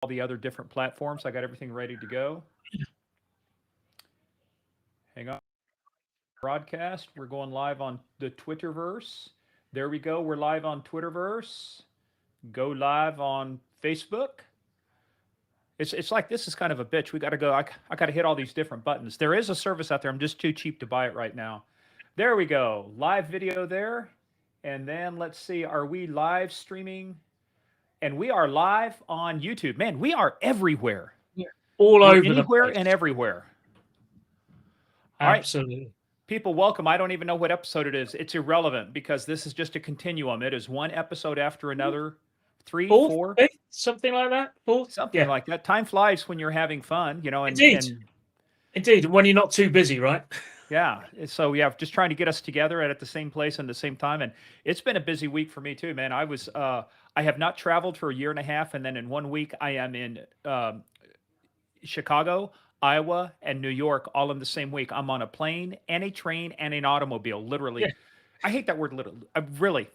all the other different platforms. I got everything ready to go. Hang on. Broadcast. We're going live on the Twitterverse. There we go. We're live on Twitterverse. Go live on Facebook. It's like this is kind of a bitch. We got to go. I got to hit all these different buttons. There is a service out there. I'm just too cheap to buy it right now. There we go. Live video there. And then let's see. Are we live streaming? And we are live on YouTube. Man, we are everywhere. Yeah. All We're over the anywhere place. and everywhere. All right. Absolutely. People, welcome. I don't even know what episode it is. It's irrelevant because this is just a continuum. It is one episode after another. Three, Fourth, four, fifth, something like that. Fourth, something yeah. like that. Time flies when you're having fun, you know, Indeed. Indeed, when you're not too busy, right? yeah. So yeah, just trying to get us together at the same place and the same time. And it's been a busy week for me too, man. I have not traveled for a year and a half, and then in 1 week I am in Chicago, Iowa, and New York all in the same week. I'm on a plane and a train and an automobile, literally. Yeah. I hate that word literally. I really,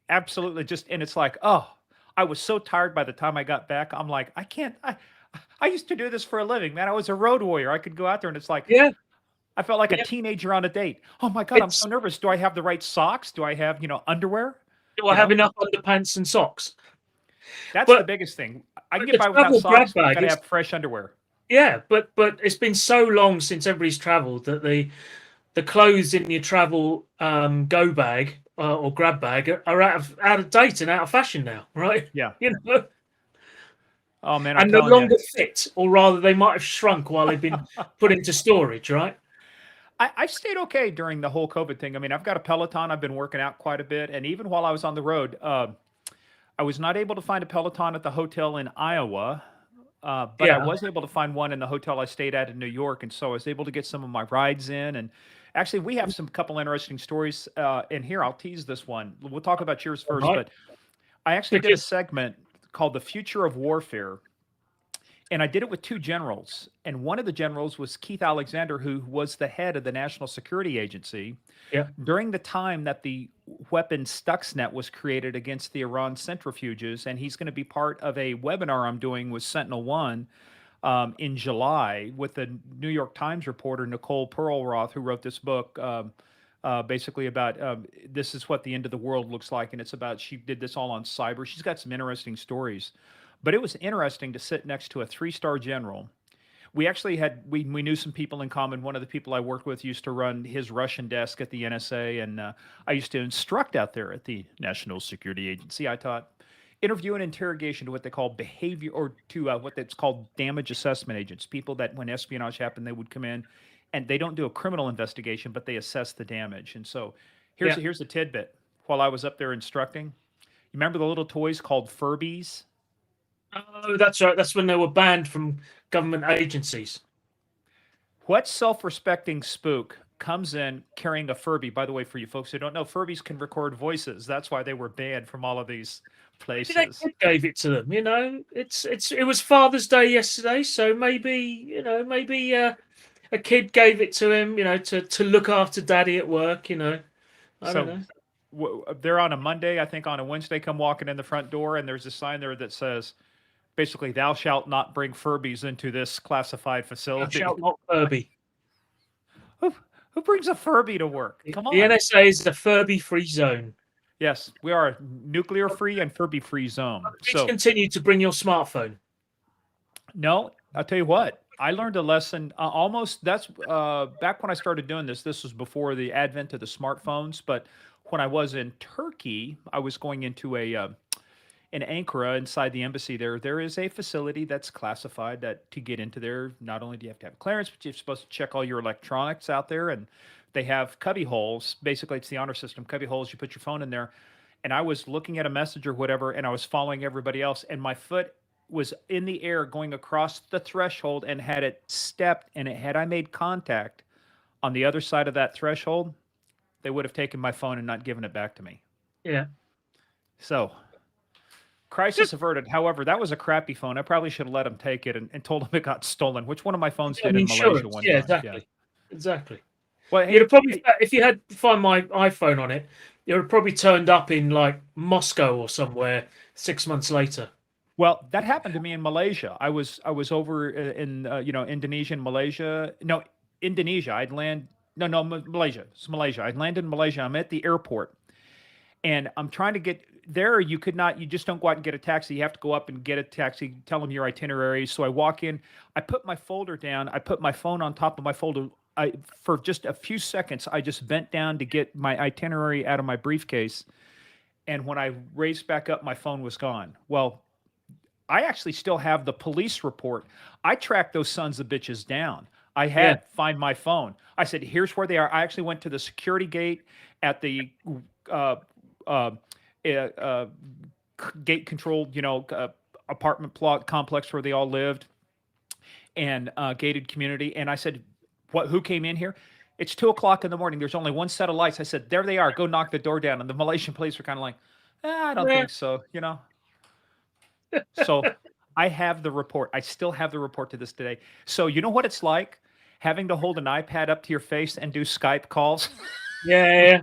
absolutely just, and it's like, oh, I was so tired by the time I got back. I'm like, I can't, I used to do this for a living, man. I was a road warrior. I could go out there and it's like, Yeah. I felt like a Yeah. teenager on a date. Oh my God, I'm It's so nervous. Do I have the right socks? Do I have, underwear? do I You have know, enough underpants and socks? that's the But biggest thing. I can but get the by without travel grab socks. I bag gotta is have fresh underwear. yeah, but it's been so long since everybody's travelled that the clothes in your travel go bag or grab bag are out of date and out of fashion now, right? Yeah. You know, Oh man, I'm and no telling you. longer fit, or rather, they might have shrunk while they've been put into storage, right? I stayed okay during the whole COVID thing. I mean, I've got a Peloton. I've been working out quite a bit, and even while I was on the road, I was not able to find a Peloton at the hotel in Iowa, but I Yeah. was able to find one in the hotel I stayed at in New York, and so I was able to get some of my rides in. And actually, we have some couple interesting stories in here. I'll tease this one. We'll talk about yours All first, right. but I actually did a Because segment called "The Future of Warfare." And I did it with two generals. And one of the generals was Keith Alexander, who was the head of the National Security Agency yeah, during the time that the weapon Stuxnet was created against the Iran centrifuges. And he's going to be part of a webinar I'm doing with Sentinel One in July with the New York Times reporter, Nicole Perlroth, who wrote this book. Basically about this is what the end of the world looks like, and it's about she did this all on cyber. She's got some interesting stories, but it was interesting to sit next to a three-star general. We actually had we knew some people in common. One of the people I worked with used to run his Russian desk at the NSA, and I used to instruct out there at the National Security Agency. I taught interview and interrogation to what they call behavior, or to what that's called damage assessment agents. People that when espionage happened, they would come in, and they don't do a criminal investigation, but they assess the damage. And so yeah. here's a tidbit. While I was up there instructing, you remember the little toys called Furbies? Oh, that's right. That's when they were banned from government agencies. What self-respecting spook comes in carrying a Furby? By the way, for you folks who don't know, Furbies can record voices. That's why they were banned from all of these Maybe that places. kid gave it to them. You know, it was Father's Day yesterday, so maybe a kid gave it to him. You know, to look after Daddy at work. You know, I don't So know. they're on a Monday, I think on a Wednesday, come walking in the front door, and there's a sign there that says, basically, "Thou shalt not bring Furbies into this classified Thou facility." shalt not Furby. who, who brings a Furby to work? Come The on. NSA is a Furby-free zone. Yes, we are a nuclear-free and Furby-free zone. Please So continue to bring your smartphone. no, I'll tell you what. I learned a lesson almost. That's back when I started doing this. This was before the advent of the smartphones. But when I was in Turkey, I was going into a in Ankara inside the embassy there. There is a facility that's classified that to get into there, not only do you have to have clearance, but you're supposed to check all your electronics out there. And they have cubby holes. Basically, it's the honor system cubby holes. You put your phone in there. And I was looking at a message or whatever, and I was following everybody else, and my foot was in the air going across the threshold, and had it stepped, and it had I made contact on the other side of that threshold, they would have taken my phone and not given it back to me. Yeah. So crisis averted. However, that was a crappy phone. I probably should have let him take it and told him it got stolen, which one of my phones did in Malaysia Insurance. one Yeah, time. Yeah. exactly. Well, You'd hey, have probably, hey, if you had find my iPhone on it, it would have probably turned up in like Moscow or somewhere 6 months later. Well, that happened to me in Malaysia. I was over in Indonesia and Malaysia. No, Indonesia. I'd land. No, no, Malaysia. It's Malaysia. I'd landed in Malaysia. I'm at the airport, and I'm trying to get there. You could not. You just don't go out and get a taxi. You have to go up and get a taxi. Tell them your itinerary. So I walk in. I put my folder down. I put my phone on top of my folder. For just a few seconds, I just bent down to get my itinerary out of my briefcase, and when I raised back up, my phone was gone. Well, I actually still have the police report. I tracked those sons of bitches down. I Yeah, had find my phone. I said, "Here's where they are." I actually went to the security gate at the uh, uh, uh, uh, gate controlled, apartment plot complex where they all lived, and gated community. And I said, "What? Who came in here?" It's 2 o'clock in the morning. There's only one set of lights. I said, "There they are. Go knock the door down." And the Malaysian police were kind of like, I don't yeah. think so. So I have the report. I still have the report to this day. So you know what it's like having to hold an iPad up to your face and do Skype calls? Yeah,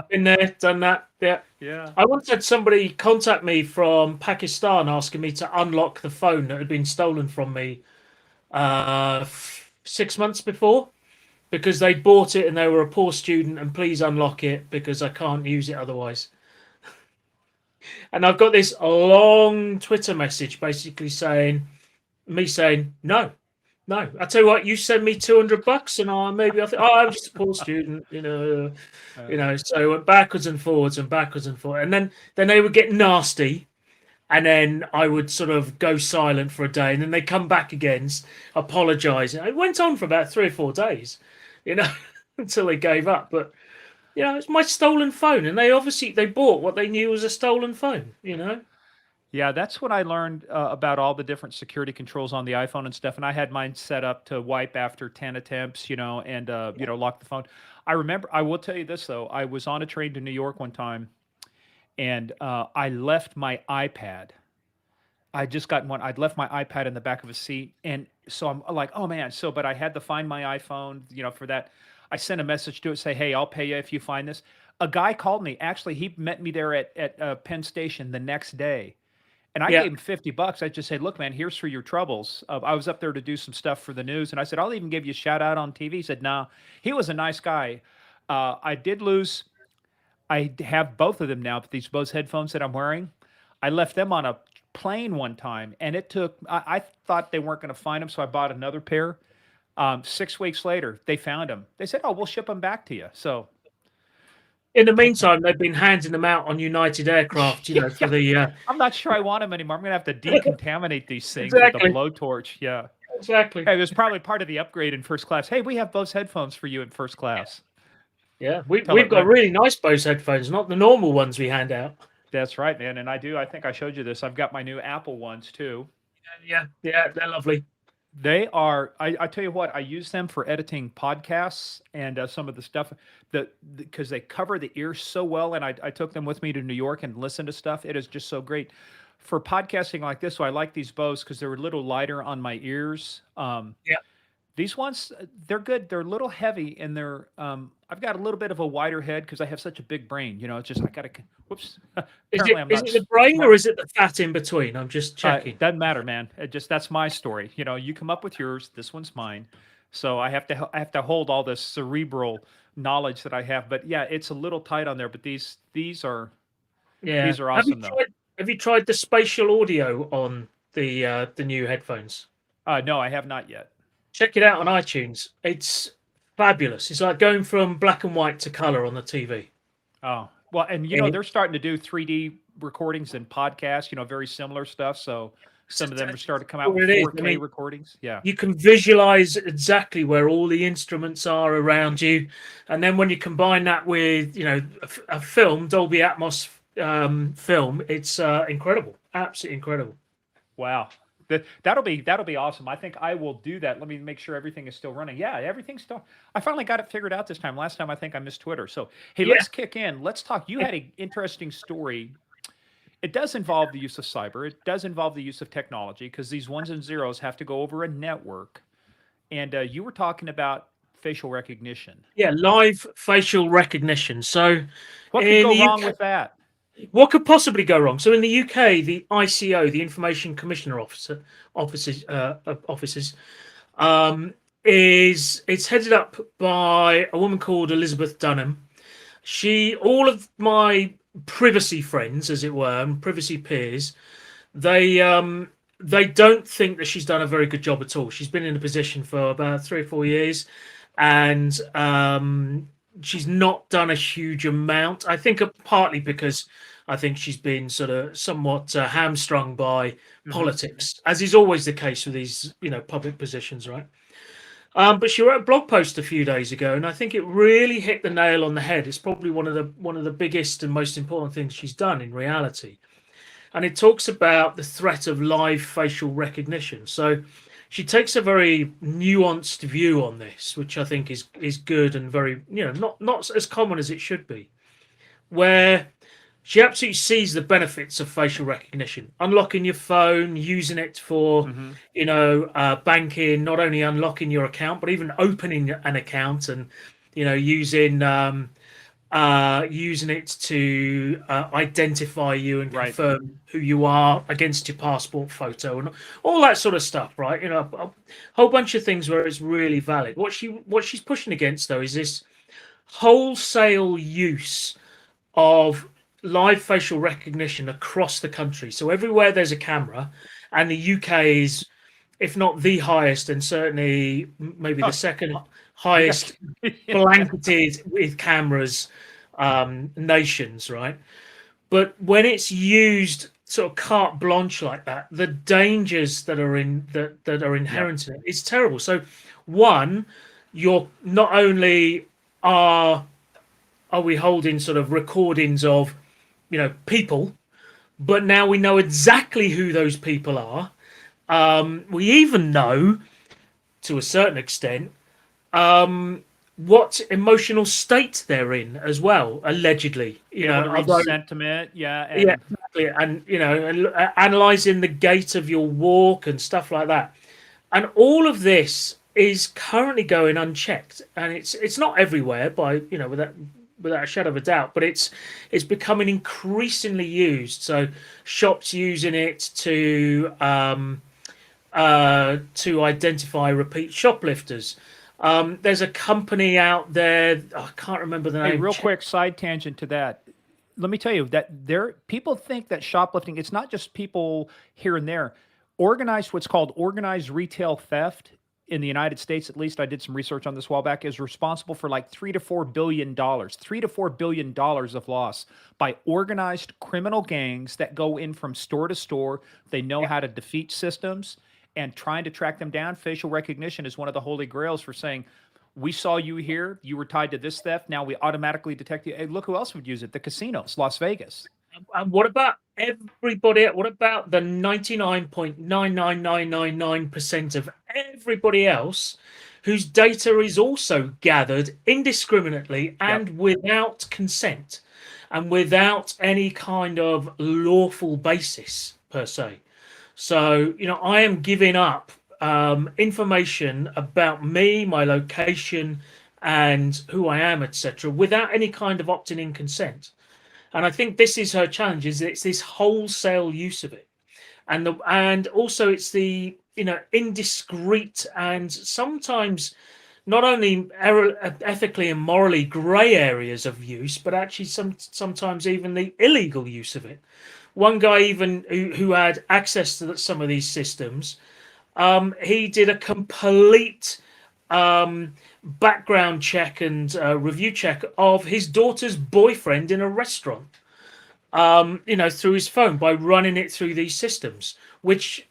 been there, done that. Yeah. Yeah. I once had somebody contact me from Pakistan asking me to unlock the phone that had been stolen from me 6 months before because they bought it and they were a poor student and please unlock it because I can't use it otherwise. And I've got this long Twitter message basically saying, no, no. I tell you what, you send me $200 and I think, oh, I'm just a poor student, Uh, So it went backwards and forwards and backwards and forwards, and then they would get nasty, and then I would sort of go silent for a day, and then they come back again, apologise. It went on for about 3 or 4 days, you know, until they gave up. But it's my stolen phone, and they bought what they knew was a stolen phone. yeah, that's what I learned about all the different security controls on the iPhone and stuff. And I had mine set up to wipe after 10 attempts, and, lock the phone. I remember, I will tell you this though. I was on a train to New York one time, and I left my iPad. I just got one. I'd left my iPad in the back of a seat, and so I'm like, "Oh man!" But I had to find my iPhone, for that. I sent a message to it, say, "Hey, I'll pay you if you find this." A guy called me. Actually, he met me there at Penn Station the next day, and I Yeah, gave him $50. I just said, "Look, man, here's for your troubles." I was up there to do some stuff for the news, and I said, "I'll even give you a shout out on TV." He said, "No." He was a nice guy. I did lose. I have both of them now, but these Bose headphones that I'm wearing, I left them on a plane one time, and it took. I thought they weren't going to find them, so I bought another pair. 6 weeks later, they found them. They said, "Oh, we'll ship them back to you." So, in the technic meantime, they've been handing them out on United Aircraft, yeah, for yeah. the I'm not sure I want them anymore. I'm going to have to decontaminate these things with a exactly, blowtorch. Yeah. exactly. Hey, it was probably part of the upgrade in first class. Hey, we have Bose headphones for you in first class. Yeah, we Tell we've it got right. really nice Bose headphones, not the normal ones we hand out. That's right, man. And I do. I think I showed you this. I've got my new Apple ones too. Yeah, yeah, they're lovely. They are. I tell you what. I use them for editing podcasts and some of the stuff that because they cover the ears so well. And I took them with me to New York and listened to stuff. It is just so great for podcasting like this. So I like these Bose because they're a little lighter on my ears. Yeah, These ones, they're good. They're a little heavy, and they're. I've got a little bit of a wider head because I have such a big brain. It's just I got to. Whoops. is Apparently, it I'm is not it the brain or smart. is it the fat in between? I'm just checking. Doesn't matter, man. It just that's my story. You come up with yours. This one's mine. So I have to hold all this cerebral knowledge that I have. But yeah, it's a little tight on there. But these are Yeah, these are have you awesome though. tried have you tried the spatial audio on the new headphones? No, I have not yet. Check it out on iTunes. It's fabulous. It's like going from black and white to color on the TV. Oh well, and And they're starting to do 3D recordings and podcasts. Very similar stuff. So some of them are starting to come out with what it is. I 4K mean, recordings. Yeah. you can visualize exactly where all the instruments are around you, and then when you combine that with a film, Dolby Atmos film, it's incredible, absolutely incredible. Wow. That'll be awesome. I think I will do that. Let me make sure everything is still running. Yeah, everything's still. I finally got it figured out this time. Last time I think I missed Twitter. So hey, Yeah, let's kick in. Let's talk. You had an interesting story. It does involve the use of cyber. It does involve the use of technology because these ones and zeros have to go over a network. And you were talking about facial recognition. yeah, live facial recognition. So What could in go the wrong UK, with that? What could possibly go wrong? So in the UK, the ICO, the Information Commissioner offices, um, is it's headed up by a woman called Elizabeth Dunham. All of my privacy friends, as it were, and privacy peers, they um, they don't think that she's done a very good job at all. She's been in a position for about 3 or 4 years, and she's not done a huge amount. I think partly because I think she's been sort of somewhat hamstrung by Hmm. politics, as is always the case with these, public positions, right? But she wrote a blog post a few days ago, and I think it really hit the nail on the head. It's probably one of the biggest and most important things she's done in reality, and it talks about the threat of live facial recognition. So she takes a very nuanced view on this, which I think is good and very, not as common as it should be, where she absolutely sees the benefits of facial recognition, unlocking your phone, using it for, Hmm. banking, not only unlocking your account, but even opening an account and, using it to identify you and Right. confirm who you are against your passport photo and all that sort of stuff, right? A whole bunch of things where it's really valid. What she's pushing against though is this wholesale use of live facial recognition across the country. So everywhere there's a camera, and the UK is, if not the highest, and certainly maybe the Oh, second we got. highest Yeah. blanketed with cameras nations, right? But when it's used sort of carte blanche like that, the dangers that are Yep. inherent in it is terrible. So, one, you're not only are are we holding sort of recordings of people, but now we know exactly who those people are. We even know to a certain extent what emotional state they're in as well, allegedly. Able to read Although, sentiment. Yeah, yeah, and exactly, and analyzing the gait of your walk and stuff like that. And all of this is currently going unchecked, and it's not everywhere by without a shadow of a doubt, but it's becoming increasingly used. So shops using it to identify repeat shoplifters. There's a company out there, I can't remember the hey, name. real quick side tangent to that. Let me tell you that there people think that shoplifting, it's not just people here and there. Organized, what's called organized retail theft in the United States, at least I did some research on this a while back, is responsible for like $3 to $4 billion, $3 to $4 billion of loss by organized criminal gangs that go in from store to store. They know Yeah. how to defeat systems and trying to track them down. Facial recognition is one of the holy grails for saying, we saw you here. You were tied to this theft. Now we automatically detect you. Hey, look who else would use it? The casinos, Las Vegas. And what about everybody? What about the 99.99999% of everybody else whose data is also gathered indiscriminately Yep. and without consent and without any kind of lawful basis per se? So, I am giving up information about me, my location, and who I am, etc., without any kind of opting in consent. And I think this is her challenge: is it's this wholesale use of it, and also it's the indiscreet and sometimes not only ethically and morally grey areas of use, but actually sometimes even the illegal use of it. One guy even who had access to some of these systems, he did a complete background check and review check of his daughter's boyfriend in a restaurant, through his phone by running it through these systems, which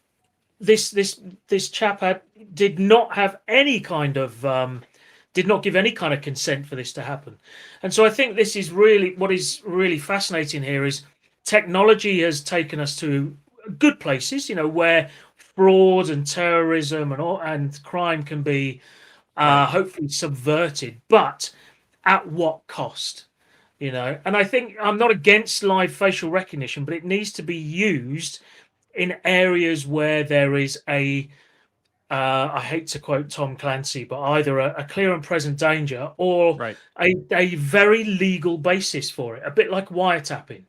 this chap did not have any kind of did not give any kind of consent for this to happen. And so I think this is really what is really fascinating here is technology has taken us to good places, where fraud and terrorism and crime can be Right. hopefully subverted, but at what cost? And I think I'm not against live facial recognition, but it needs to be used in areas where there is I hate to quote Tom Clancy, but either a clear and present danger or Right. a very legal basis for it, a bit like wiretapping.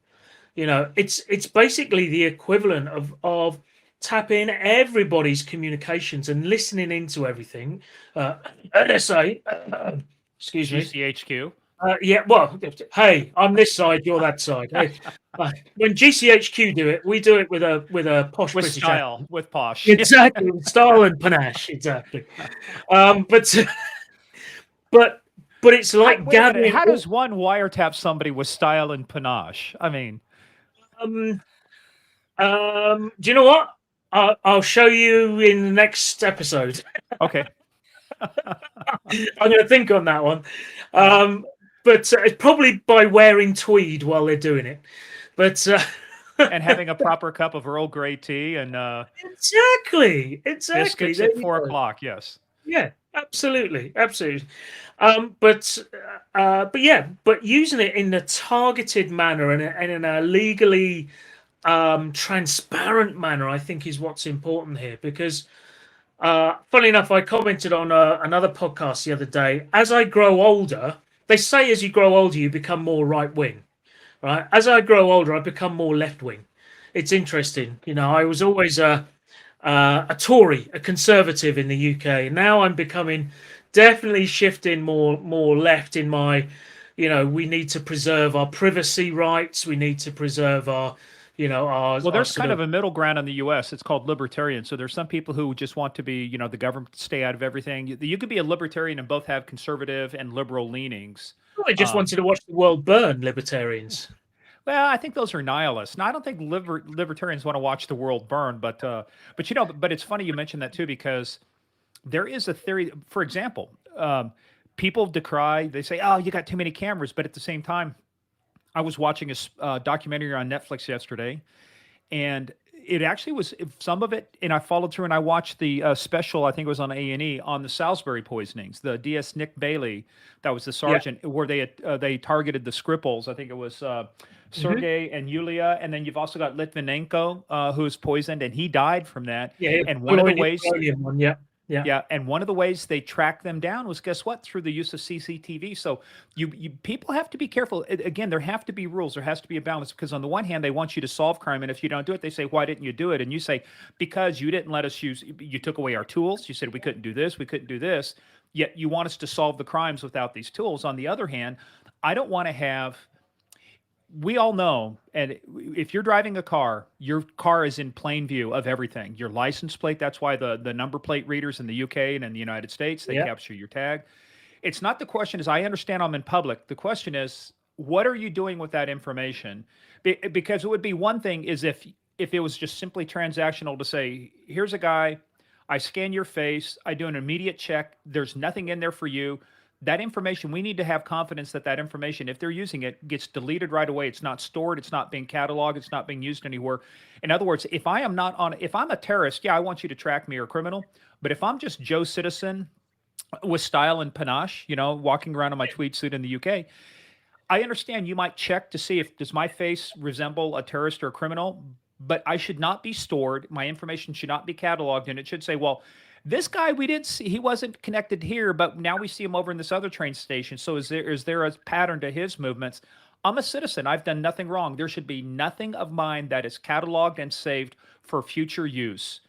It's basically the equivalent of tapping everybody's communications and listening into everything. NSA, excuse me. GCHQ. Yeah, well, hey, I'm this side, you're that side. Hey, when GCHQ do it, we do it with a posh With British accent. style, with posh. Exactly, with style and panache, exactly. Um, but but but it's like Wait a minute. gathering How all. does one wiretap somebody with style and panache? I mean, Um, do you know what? I'll show you in the next episode. okay. I'm going to think on that one. Uh, Um, but it's probably by wearing tweed while they're doing it. But and having a proper cup of Earl Grey tea and exactly. biscuits There at you 4 o'clock. Yes. Yeah, absolutely. But yeah, but using it in a targeted manner and in a legally transparent manner, I think is what's important here. Because, funny enough, I commented on another podcast the other day. As I grow older, they say as you grow older, you become more right wing, right? As I grow older, I become more left wing. It's interesting, I was always a Tory, a conservative in the UK. Now I'm becoming definitely shifting more left in my, we need to preserve our privacy rights. We need to preserve our, Well, our there's sort kind of. of a middle ground in the U.S. It's called libertarian. So there's some people who just want to be, the government to stay out of everything. You could be a libertarian and both have conservative and liberal leanings. I just Um, wanted to watch the world burn, libertarians. well, I think those are nihilists. Now, I don't think libertarians want to watch the world burn, but it's funny you mentioned that too because there is a theory. For example, people decry. They say, "Oh, you got too many cameras," but at the same time, I was watching a documentary on Netflix yesterday, and it actually was some of it, and I followed through and I watched the special. I think it was on A&E on the Salisbury poisonings. The DS Nick Bailey, that was the Yeah. sergeant, where they targeted the Skripals. I think it was Hmm. Sergey and Yulia, and then you've also got Litvinenko, who was poisoned, and he died from that. Yeah. And one of the ways Polonium one. Yeah. Yeah. yeah, and one of the ways they tracked them down was guess what? Through the use of CCTV. So you people have to be careful. Again, there have to be rules. There has to be a balance because on the one hand, they want you to solve crime, and if you don't do it, they say, "Why didn't you do it?" And you say, "Because you didn't let us use. You took away our tools. You said we couldn't do this. We couldn't do this. Yet you want us to solve the crimes without these tools." On the other hand, I don't want to have we all know, and if you're driving a car, your car is in plain view of everything. Your license plate, that's why the number plate readers in the UK and in the United States, they Yeah. capture your tag. It's not the question is, I understand I'm in public. The question is, what are you doing with that information? Because it would be one thing is if it was just simply transactional to say, here's a guy, I scan your face, I do an immediate check, there's nothing in there for you. That information, we need to have confidence that that information, if they're using it, gets deleted right away. It's not stored. It's not being cataloged. It's not being used anywhere. In other words, if I'm a terrorist, yeah, I want you to track me or criminal. But if I'm just Joe Citizen with style and panache, walking around in my tweed suit in the UK, I understand you might check to see if does my face resemble a terrorist or a criminal, but I should not be stored. My information should not be cataloged, and it should say, well, this guy we didn't see, he wasn't connected here, but now we see him over in this other train station. So is there a pattern to his movements? I'm a citizen. I've done nothing wrong. There should be nothing of mine that is cataloged and saved for future use.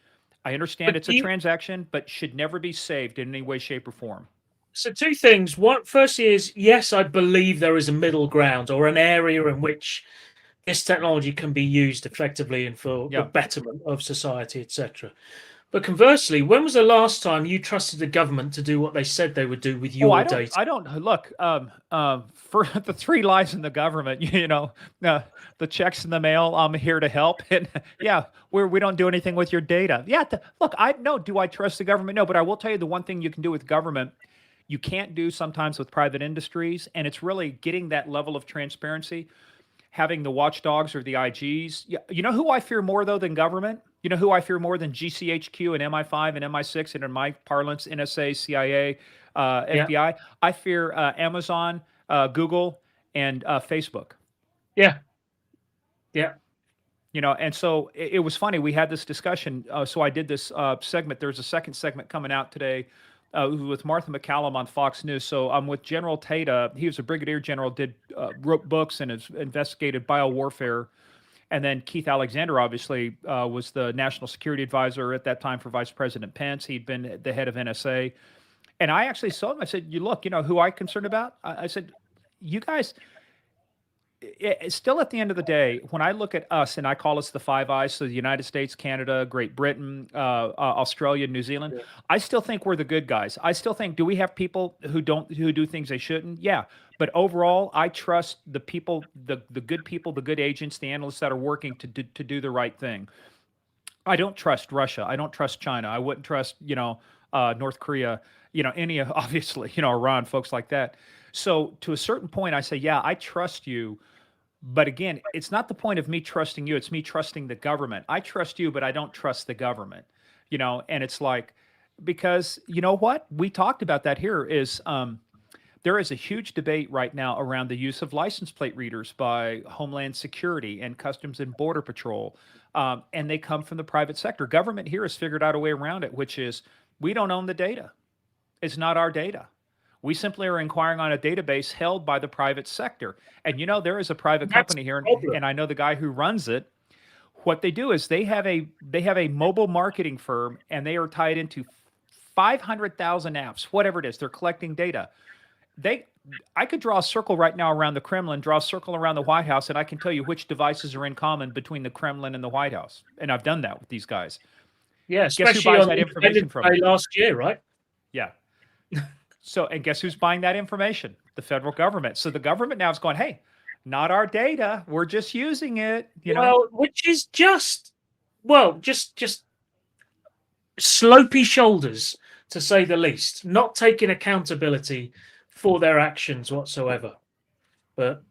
I understand But it's do a you, transaction, but should never be saved in any way, shape, or form. so two things. One, firstly, is yes, I believe there is a middle ground or an area in which this technology can be used effectively and for the Yeah. betterment of society, etc. But conversely, when was the last time you trusted the government to do what they said they would do with Oh, your data? I don't look. For the three lies in the government, the checks in the mail. I'm here to help, and yeah, we don't do anything with your data. Yeah, look, I no. Do I trust the government? No, but I will tell you the one thing you can do with government, you can't do sometimes with private industries, and it's really getting that level of transparency having the watchdogs or the IGs. You know who I fear more though than government? You know who I fear more than GCHQ and MI5 and MI6 and in my parlance NSA, CIA, Yeah, FBI? I fear Amazon, Google, and Facebook. yeah, yeah, And so it was funny. We had this discussion. So I did this segment. There's a second segment coming out today with Martha McCallum on Fox News. So I'm with General Tata. He was a brigadier general, wrote books and has investigated biowarfare And then Keith Alexander obviously was the national security advisor at that time for Vice President Pence. He'd been the head of NSA. And I actually saw him. I said, "You look, who I concerned about?" I said, "You guys, still at the end of the day, when I look at us and I call us the Five Eyes, so the United States, Canada, Great Britain, Australia, New Zealand, I still think we're the good guys. I still think, do we have people who do things they shouldn't? Yeah. But overall, I trust the people, the good people, the good agents, the analysts that are working to do the right thing. I don't trust Russia. I don't trust China. I wouldn't trust, North Korea, any of, obviously, Iran, folks like that. So to a certain point, I say, yeah, I trust you. But again, it's not the point of me trusting you. It's me trusting the government. I trust you, but I don't trust the government, and it's like, because you know what? We talked about that here is, there is a huge debate right now around the use of license plate readers by Homeland Security and Customs and Border Patrol. And they come from the private sector. Government here has figured out a way around it, which is we don't own the data. It's not our data. We simply are inquiring on a database held by the private sector. And there is a private That's company the here, problem. and I know the guy who runs it. What they do is they have a mobile marketing firm, and they are tied into 500,000 apps, whatever it is. They're collecting data. They I could draw a circle right now around the Kremlin, draw a circle around the White House, and I can tell you which devices are in common between the Kremlin and the White House. And I've done that with these guys. Yeah, Guess who especially buys on that information Independence from Day me? last year, right? Yeah. So, and guess who's buying that information? The federal government. So the government now is going, hey, not our data. We're just using it. Well, which is just slopey shoulders, to say the least, not taking accountability for their actions whatsoever. But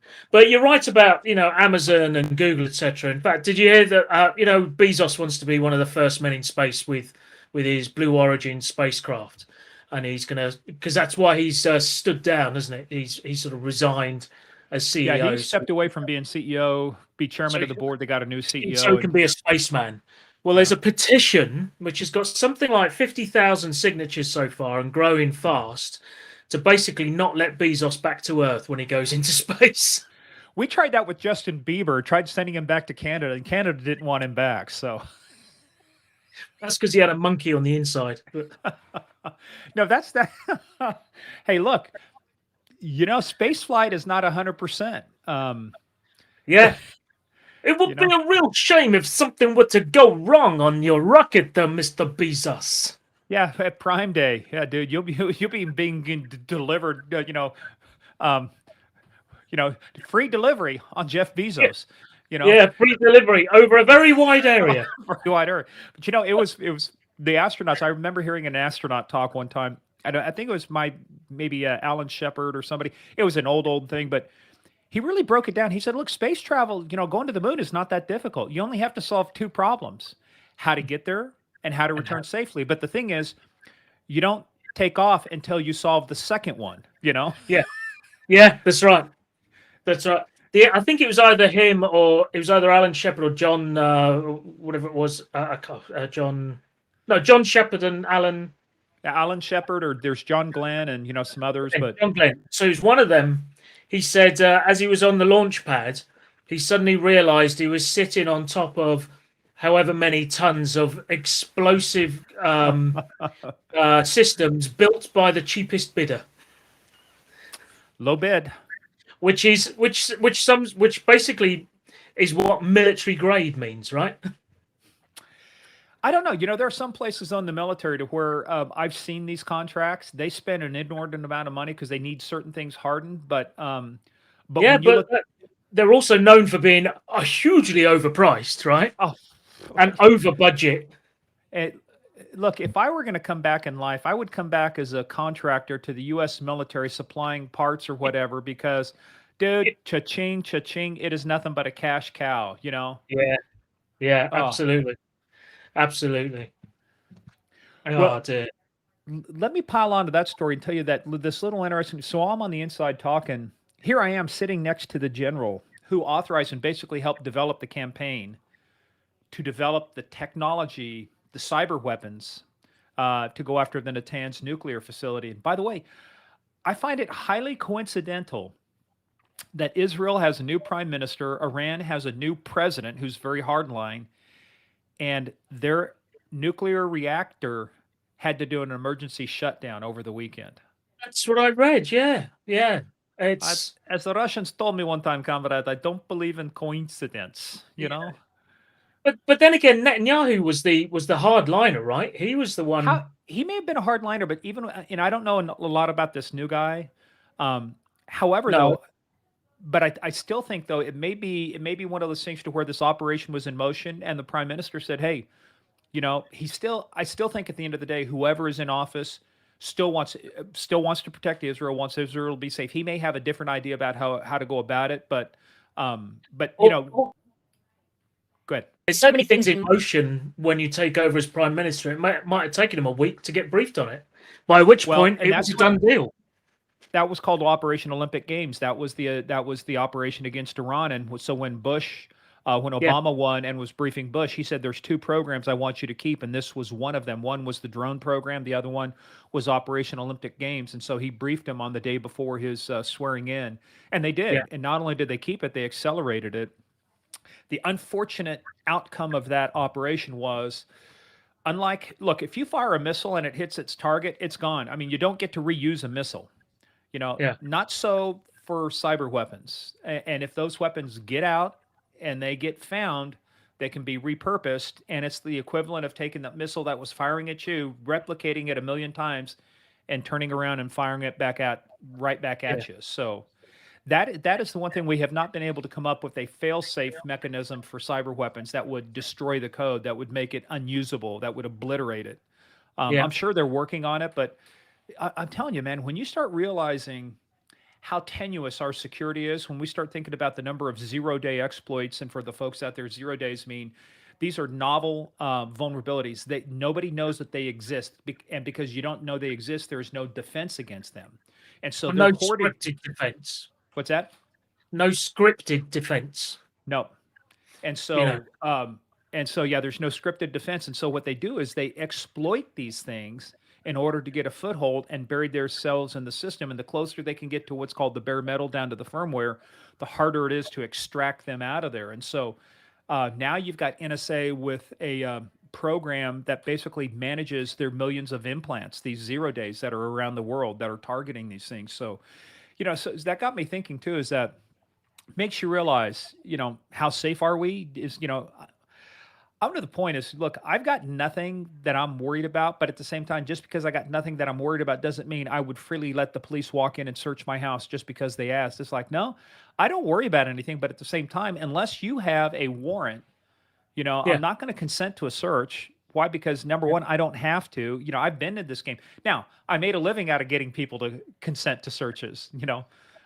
you're right about Amazon and Google, etc. In fact, did you hear that Bezos wants to be one of the first men in space with his Blue Origin spacecraft, and he's gonna, because that's why he's stood down, isn't it? He's sort of resigned as Yeah, he CEO, stepped away from being CEO, be so chairman of the board. They got a new so CEO, he can and be a spaceman. Well, there's yeah. a petition which has got something like 50,000 signatures so far and growing fast to basically not let Bezos back to Earth when he goes into space. We tried that with Justin Bieber, tried sending him back to Canada, and Canada didn't want him back. So, That's because he had a monkey on the inside. But no, that's that. Hey, look, space flight is not 100%. yeah, it You would be know, a real shame if something were to go wrong on your rocket, there, Mr. Bezos. yeah, at Prime Day, yeah, dude, you'll be being delivered, um, free delivery on Jeff Yeah, Bezos. You know, yeah, free delivery over a very wide area. very wide area. But it was the astronauts. I remember hearing an astronaut talk one time. I think it was maybe Alan Shepard or somebody. It was an old thing, but he really broke it down. He said, "Look, space travel, going to the moon is not that difficult. You only have to solve two problems: how to get there and how to And return safely. But the thing is, you don't take off until you solve the second one. yeah, yeah, that's right. That's right. I think it was either him or it was either Alan Shepard or John, whatever it was. John, no, John Shepard and Alan. Alan Shepard, or there's John Glenn, and some others. And But John Glenn. So he's one of them. He said as he was on the launch pad, he suddenly realised he was sitting on top of however many tons of explosive systems built by the cheapest bidder, low bid. which basically is what military grade means, right? I don't know. There are some places on the military to where I've seen these contracts. They spend an inordinate amount of money because they need certain things hardened. But Yeah, when you but look, they're also known for being hugely overpriced, right? oh, And over budget. it, look, if I were going to come back in life, I would come back as a contractor to the U.S. military supplying parts or whatever. Because, dude, cha-ching, cha-ching, it is nothing but a cash cow. Yeah, yeah, Oh, absolutely. Absolutely. well, Oh dear. let me pile onto that story and tell you that this little interesting. So I'm on the inside talking. Here I am sitting next to the general who authorized and basically helped develop the campaign to develop the technology, the cyber weapons, to go after the Natanz nuclear facility. And by the way, I find it highly coincidental that Israel has a new prime minister, Iran has a new president who's very hardline, and their nuclear reactor had to do an emergency shutdown over the weekend. That's what I read. Yeah, yeah. It's As the Russians told me one time, comrade, I don't believe in coincidence. You yeah. know But then again, Netanyahu was the hardliner, right? He was the how one. he may have been a hardliner, but even and I don't know a lot about this new guy. Um, however, No, though, but I still think though it may be one of those things to where this operation was in motion, and the prime minister said, "Hey, he still I still think at the end of the day, whoever is in office still wants to protect Israel, wants Israel to be safe. He may have a different idea about how to go about it, but or, or go ahead. there's so many things in motion when you take over as prime minister. It might have taken him a week to get briefed on it, by which Well, point and it was that's a what done deal. that was called Operation Olympic Games. That was the operation against Iran. And so when Yeah, Obama won and was briefing Bush, he said, "There's two programs I want you to keep," and this was one of them. One was the drone program. The other one was Operation Olympic Games. And so he briefed him on the day before his swearing in, and they yeah. did. And not only did they keep it, they accelerated it. The unfortunate outcome of that operation was unlike look, if you fire a missile and it hits its target, it's gone. I mean, you don't get to reuse a missile. Yeah, Not so for cyber weapons. And if those weapons get out and they get found, they can be repurposed. And it's the equivalent of taking that missile that was firing at you, replicating it a million times, and turning around and firing it right back yeah, at you. So that is the one thing we have not been able to come up with a fail-safe mechanism for cyber weapons that would destroy the code, that would make it unusable, that would obliterate it. yeah. I'm sure they're working on it, but I'm telling you, man, when you start realizing how tenuous our security is, when we start thinking about the number of zero-day exploits, and for the folks out there, 0 days mean these are novel vulnerabilities that nobody knows that they exist, and because you don't know they exist, there is no defense against them, and so Well, they're no hoarding. scripted defense. What's that? No scripted defense. No. And You know. yeah, there's no scripted defense. And so what they do is they exploit these things in order to get a foothold and bury themselves in the system. And the closer they can get to what's called the bare metal down to the firmware, the harder it is to extract them out of there. And so now you've got NSA with a program that basically manages their millions of implants, these 0 days that are around the world that are targeting these things. So, so that got me thinking too, is that makes you realize, how safe are we? I'm to the point is, look, I've got nothing that I'm worried about, but at the same time, just because I got nothing that I'm worried about doesn't mean I would freely let the police walk in and search my house just because they asked. It's like, no, I don't worry about anything, but at the same time, unless you have a warrant, I'm Yeah, not going to consent to a search. Why? Because number yeah. one, I don't have to. I've been in this game. Now, I made a living out of getting people to consent to searches.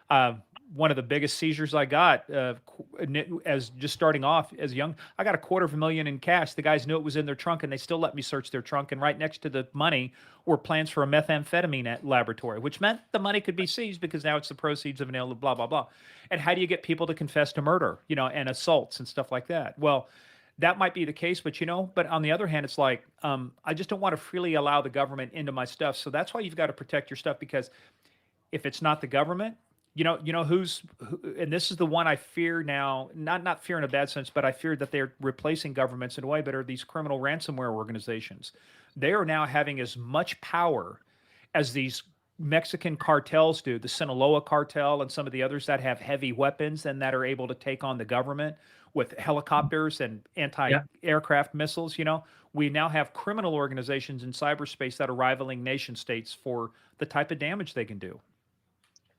Uh, One of the biggest seizures I got as just starting off as young, I got $250,000 in cash. The guys knew it was in their trunk, and they still let me search their trunk. And right next to the money were plans for a methamphetamine laboratory, which meant the money could be seized because now it's the proceeds of an ill, blah blah blah. And how do you get people to confess to murder, and assaults and stuff like that? Well, that might be the case, but but on the other hand, it's like I just don't want to freely allow the government into my stuff. So that's why you've got to protect your stuff, because if it's not the government, and this is the one I fear now, not fear in a bad sense, but I fear that they're replacing governments in a way, but are these criminal ransomware organizations. They are now having as much power as these Mexican cartels do, the Sinaloa cartel and some of the others that have heavy weapons and that are able to take on the government with helicopters and Yeah. anti-aircraft missiles. We now have criminal organizations in cyberspace that are rivaling nation states for the type of damage they can do.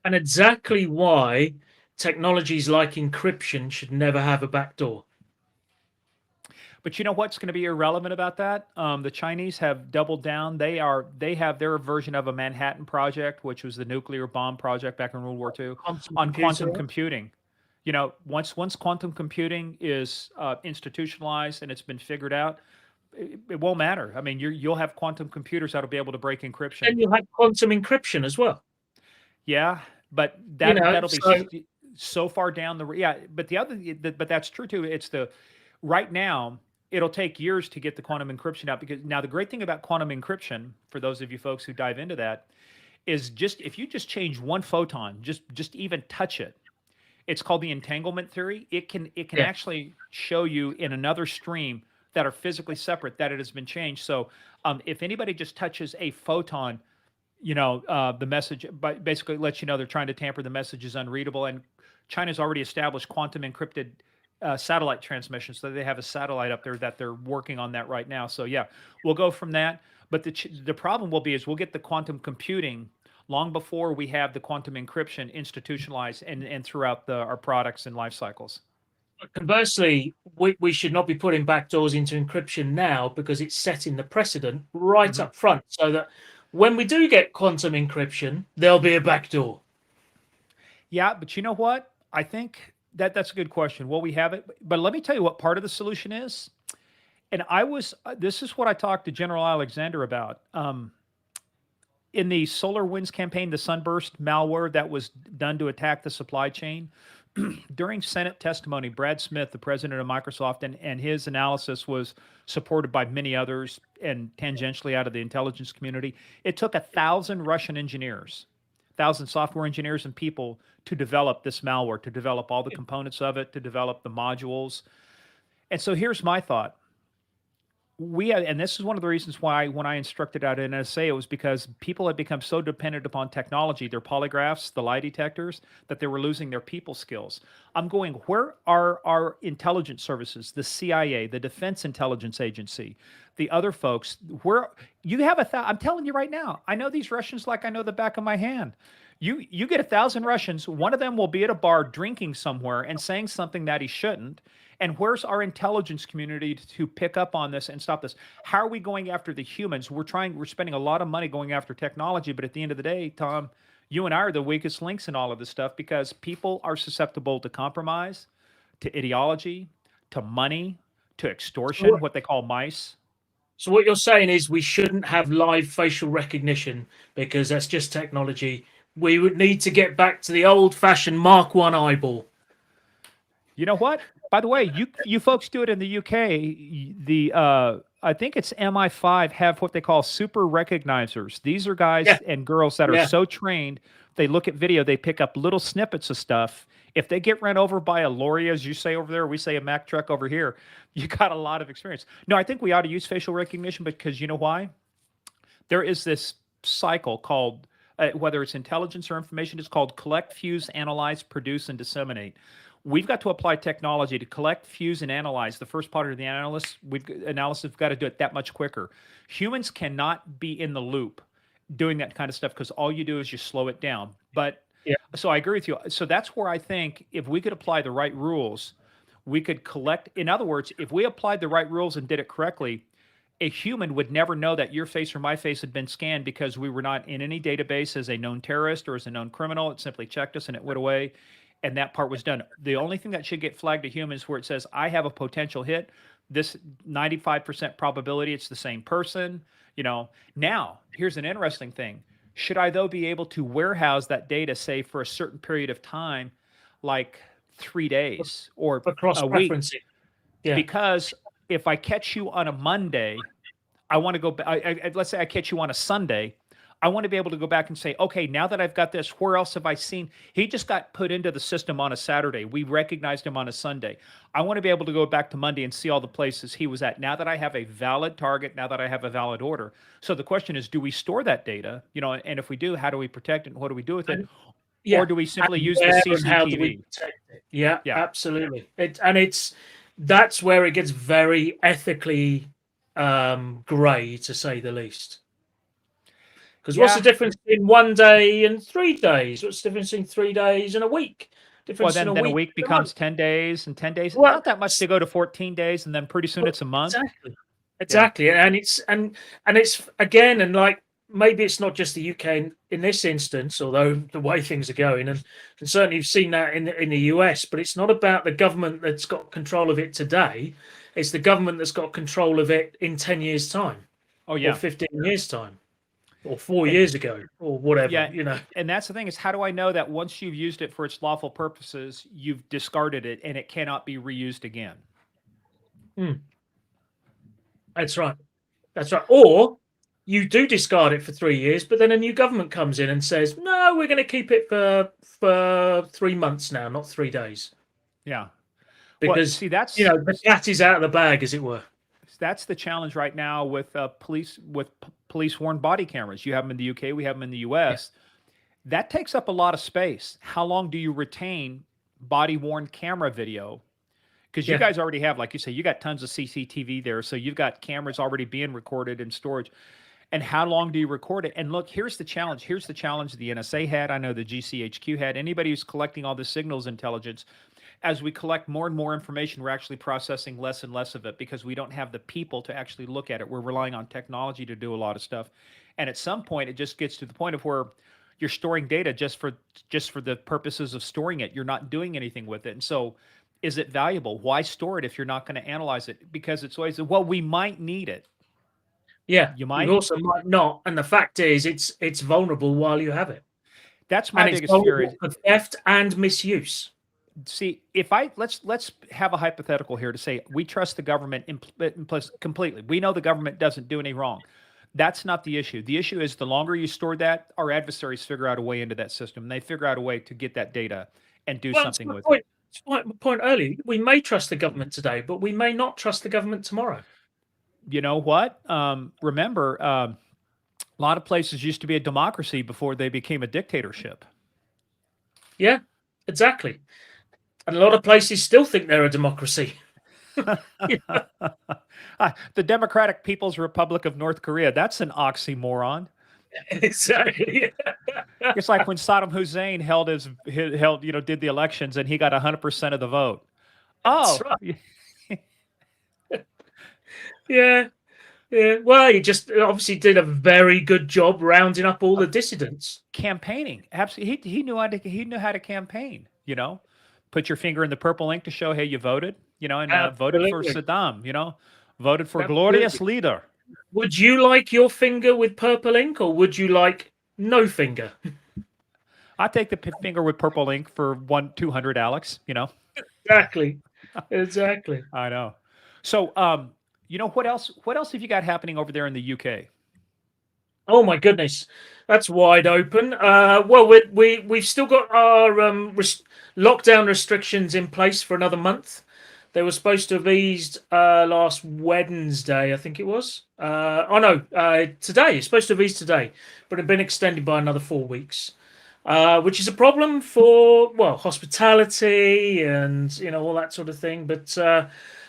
And exactly why technologies like encryption should never have a backdoor. But you know what's going to be irrelevant about that? The Chinese have doubled down. They have their version of a Manhattan Project, which was the nuclear bomb project back in World War II, Quantum on quantum computer. computing. Once quantum computing is institutionalized and it's been figured out, it won't matter. I mean, you'll have quantum computers that'll be able to break encryption. Then you have quantum encryption as well. Yeah, but that'll be So so far down yeah. But but that's true too. It's the right now. It'll take years to get the quantum encryption out, because now the great thing about quantum encryption, for those of you folks who dive into that, is just if you just change one photon, just even touch it, It's called the entanglement theory. It can Yeah. actually show you in another stream that are physically separate that it has been changed. So if anybody just touches a photon, the message but basically lets you know they're trying to tamper the message is unreadable. And China's already established quantum encrypted satellite transmission, so they have a satellite up there that they're working on that right now. So yeah, we'll go from that. But the problem will be is we'll get the quantum computing long before we have the quantum encryption institutionalized and throughout our products and life cycles. Conversely, we should not be putting backdoors into encryption now because it's setting the precedent right Hmm. up front so that when we do get quantum encryption, there'll be a backdoor. Yeah, but you know what? I think that's a good question. Will we have it? But let me tell you what part of the solution is. And this is what I talked to General Alexander about. In the Solar Winds campaign, the Sunburst malware that was done to attack the supply chain, during Senate testimony, Brad Smith, the president of Microsoft, and his analysis was supported by many others and tangentially out of the intelligence community. It took 1,000 Russian engineers, 1,000 software engineers and people to develop this malware, to develop all the components of it, to develop the modules. And so here's my thought. And this is one of the reasons why when I instructed out at NSA, it was because people had become so dependent upon technology, their polygraphs, the lie detectors, that they were losing their people skills. I'm going, where are our intelligence services, the CIA, the Defense Intelligence Agency, the other folks? Where you have I'm telling you right now, I know these Russians like I know the back of my hand. You get 1,000 Russians, one of them will be at a bar drinking somewhere and saying something that he shouldn't. And where's our intelligence community to pick up on this and stop this? How are we going after the humans? We're spending a lot of money going after technology, but at the end of the day, Tom, you and I are the weakest links in all of this stuff because people are susceptible to compromise, to ideology, to money, to extortion, what they call mice. So what you're saying is we shouldn't have live facial recognition because that's just technology. We would need to get back to the old-fashioned Mark One eyeball. You know what? By the way, you folks do it in the UK. The I think it's MI5 have what they call super recognizers. These are Yeah, guys and girls that are yeah. so trained. They look at video, they pick up little snippets of stuff. If they get run over by a lorry, as you say over there, we say a Mack truck over here, you got a lot of experience. No, I think we ought to use facial recognition because you know why? There is this cycle called whether it's intelligence or information, it's called collect, fuse, analyze, produce, and disseminate. We've got to apply technology to collect, fuse, and analyze. The first part of the analysis, we've got to do it that much quicker. Humans cannot be in the loop doing that kind of stuff because all you do is you slow it down. But Yeah. so I agree with you. So that's where I think if we could apply the right rules, we could collect. In other words, if we applied the right rules and did it correctly, a human would never know that your face or my face had been scanned because we were not in any database as a known terrorist or as a known criminal. It simply checked us and it went away. And that part was done. The only thing that should get flagged to humans where it says, I have a potential hit, this 95% probability it's the same person. Now, here's an interesting thing. Should I, though, be able to warehouse that data, say, for a certain period of time, like 3 days or For a week? cross-preferencing. Yeah. Because if I catch you on a Monday, I want to go. Let's say I catch you on a Sunday. I want to be able to go back and say, okay, now that I've got this, where else have I seen? He just got put into the system on a Saturday. We recognized him on a Sunday. I want to be able to go back to Monday and see all the places he was at. Now that I have a valid target, now that I have a valid order. So the question is, do we store that data? And if we do, how do we protect it? And what do we do with it? And Or yeah. do we simply And use the where and how do we CCTV? protect it? Yeah, Yeah. absolutely. That's where it gets very ethically grey, to say the least. Because what's the Yeah. difference in 1 day and 3 days? What's the difference in 3 days and a week? Well, Difference in then a then a week week and a month? becomes 10 days, and 10 days, Well, not that much to go to 14 days, and then pretty soon it's a month. exactly, Yeah. exactly, and it's again, and like maybe it's not just the UK in this instance, although the way things are going, and certainly you've seen that in the US, but it's not about the government that's got control of it today. It's the government that's got control of it in 10 years' time, Oh, or yeah. 15 years' time, or 4 years And ago, or whatever. yeah, and that's the thing is how do I know that once you've used it for its lawful purposes, you've discarded it and it cannot be reused again? Hmm, that's right. That's right. Or you do discard it for 3 years, but then a new government comes in and says, no, we're going to keep it for 3 months now, not 3 days, Yeah. Well, because see, that's the cat is out of the bag, as it were. that's the challenge right now with police worn body cameras. You have them in the UK, we have them in the Yeah, US. That takes up a lot of space. How long do you retain body worn camera video? Because you yeah. guys already have, like you say, you got tons of CCTV there, so you've got cameras already being recorded in storage. And how long do you record it? And look, here's the challenge. Here's the challenge the NSA had. I know the GCHQ had. Anybody who's collecting all the signals intelligence, as we collect more and more information, we're actually processing less and less of it because we don't have the people to actually look at it. We're relying on technology to do a lot of stuff. And at some point, it just gets to the point of where you're storing data just for the purposes of storing it. You're not doing anything with it. And so is it valuable? Why store it if you're not going to analyze it? Because it's always, well, we might need it. Yeah, You you might. also might not, and the fact is, it's vulnerable while you have it, That's my and it's biggest fear. vulnerable for theft and misuse. See, if I let's have a hypothetical here to say we trust the government completely. We know the government doesn't do any wrong. That's not the issue. The issue is the longer you store that, our adversaries figure out a way into that system. They figure out a way to get that data and do Well, it's something my with it. point. It's my point earlier. We may trust the government today, but we may not trust the government tomorrow. You know what? Remember, a lot of places used to be a democracy before they became a dictatorship. Yeah, exactly. And a lot of places still think they're a democracy. The Democratic People's Republic of North Korea. That's an oxymoron. Exactly. It's like when Saddam Hussein did the elections and he got 100% of the vote. That's Oh, right. Yeah, yeah. Well, he just obviously did a very good job rounding up all the dissidents. campaigning. Absolutely. He knew how to campaign, Put your finger in the purple ink to show, hey, you voted, and voted for Absolutely. Saddam, voted for glorious Absolutely. leader. Would you like your finger with purple ink, or would you like no finger? I take the finger with purple ink for 200, Alex, Exactly. Exactly. I know. So, what else? What else have you got happening over there in the UK? Oh my goodness, that's wide open. Well, we've still got our lockdown restrictions in place for another month. They were supposed to have eased last Wednesday, I think it was. Oh no, today. It's supposed to have eased today, but it's been extended by another 4 weeks, which is a problem for hospitality and all that sort of thing. But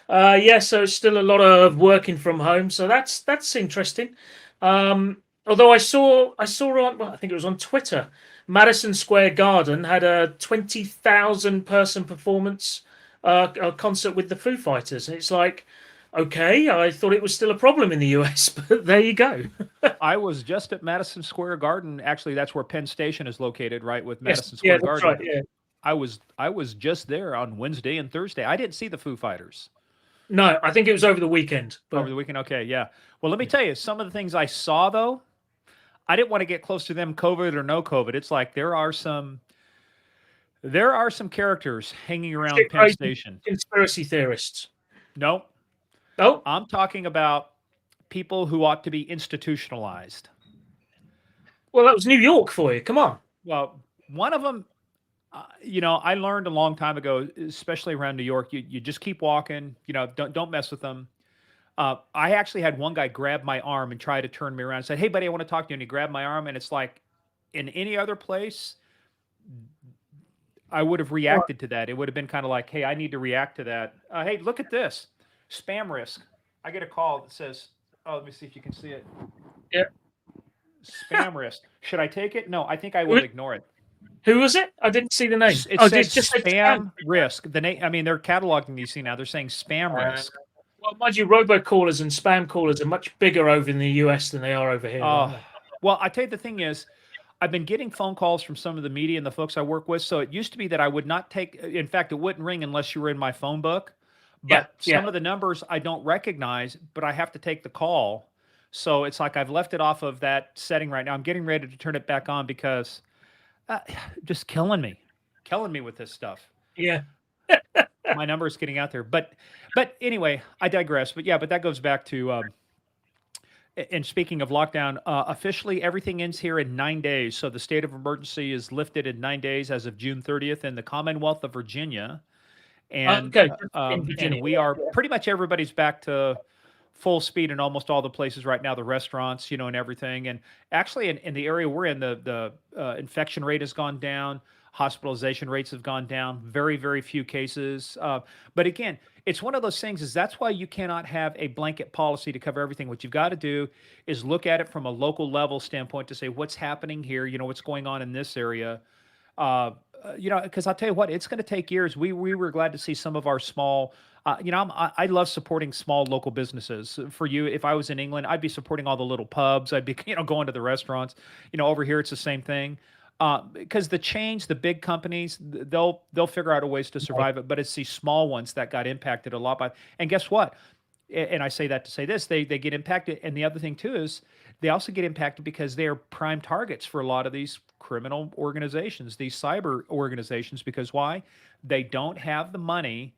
yeah, so it's still a lot of working from home, so that's interesting. Although I saw on, well, I think it was on Twitter, Madison Square Garden had a 20,000 person performance a concert with the Foo Fighters, and it's like, okay, I thought it was still a problem in the US, but there you go. I was just at Madison Square Garden. Actually, that's where Penn Station is located, right, with Yes, Madison yeah, Square that's Garden. right. Yeah, I was just there on Wednesday and Thursday. I didn't see the Foo Fighters no, I think it was over the weekend, over but the weekend. Okay, yeah. Well, let me tell you, some of the things I saw though, I didn't want to get close to them, COVID or no COVID. It's like there are some characters hanging around Penn crazy Station. conspiracy theorists. No, Oh, I'm talking about people who ought to be institutionalized. well, that was New York for you. Come on. Well, one of them, I learned a long time ago, especially around New York, you just keep walking, don't mess with them. I actually had one guy grab my arm and try to turn me around and said, "Hey, buddy, I want to talk to you." And he grabbed my arm, and it's like, in any other place, I would have reacted to that. It would have been kind of like, "Hey, I need to react to that." Hey, look at this spam risk. I get a call that says, "Oh, let me see if you can see it." Yeah. Spam risk. Should I take it? No, I think I Who will ignore it. who was it? I didn't see the name. It Oh, said just said spam. spam risk. The name. I mean, they're cataloging these things now. They're saying spam Uh, risk. well, mind you, robocallers and spam callers are much bigger over in the US than they are over here, aren't Uh, they? well, I tell you, the thing is, I've been getting phone calls from some of the media and the folks I work with. So it used to be that I would not take, in fact, it wouldn't ring unless you were in my phone book. Yeah, But yeah. some of the numbers I don't recognize, but I have to take the call. So it's like I've left it off of that setting right now. I'm getting ready to turn it back on because uh, just killing me with this stuff. Yeah. My number is getting out there. But anyway, I digress. But yeah, but that goes back to And speaking of lockdown, officially everything ends here in 9 days. So the state of emergency is lifted in 9 days as of June 30th in the Commonwealth of Virginia, Okay, just in and Virginia. we are pretty much everybody's back to full speed in almost all the places right now, the restaurants, and everything. And actually, in the area we're in, the infection rate has gone down, hospitalization rates have gone down, very very few cases. But again, it's one of those things. Is that's why you cannot have a blanket policy to cover everything. What you've got to do is look at it from a local level standpoint to say what's happening here. What's going on in this area, because I'll tell you what, it's going to take years. We were glad to see some of our small. I love supporting small local businesses. For you, if I was in England, I'd be supporting all the little pubs. I'd be going to the restaurants. Over here, it's the same thing. Because the chains, the big companies, they'll figure out a ways to survive it. But it's these small ones that got impacted a lot by. And guess what? And I say that to say this, they get impacted. And the other thing too is they also get impacted because they are prime targets for a lot of these criminal organizations, these cyber organizations. Because why? They don't have the money